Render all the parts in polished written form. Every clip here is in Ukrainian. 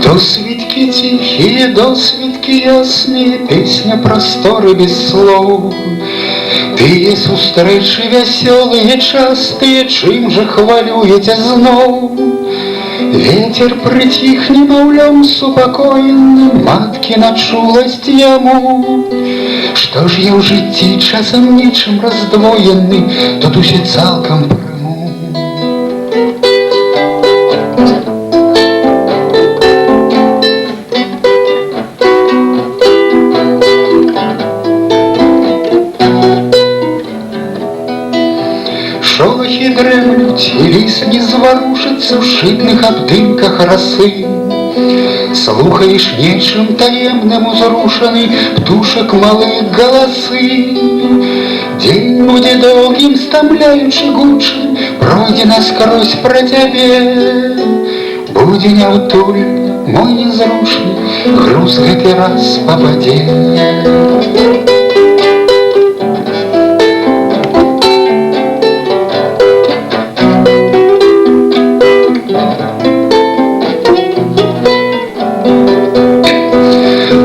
Досвідки тихі, досвідки ясні, песня просторы без слов. Тые сустрэчы вясёлыя частыя, чым жа хвалюеце зноў? Ветер притих немаўлём супакоеным, маткі на чуласць яму. Што ж я ў жыцці часам нечым раздвоены, тут усе цалкам прыму. Шолохи дремлють, і ліс не зворушиться в шитних обдимках роси. Слухаєш нечим таємним узрушений птушек малих голоси. День буде довгим, стомляючи гучим, пройде наскрозь про тебе. Буде няўтульны, мой незрушны груз гэты раз попаде.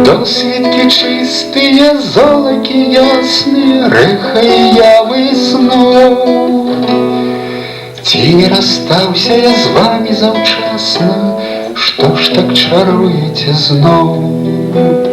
Досвідки чистые, золоки ясные, рэха і явы снов. Ці не расстаўся я з вами заўчасна, што ж так чаруеце зноў?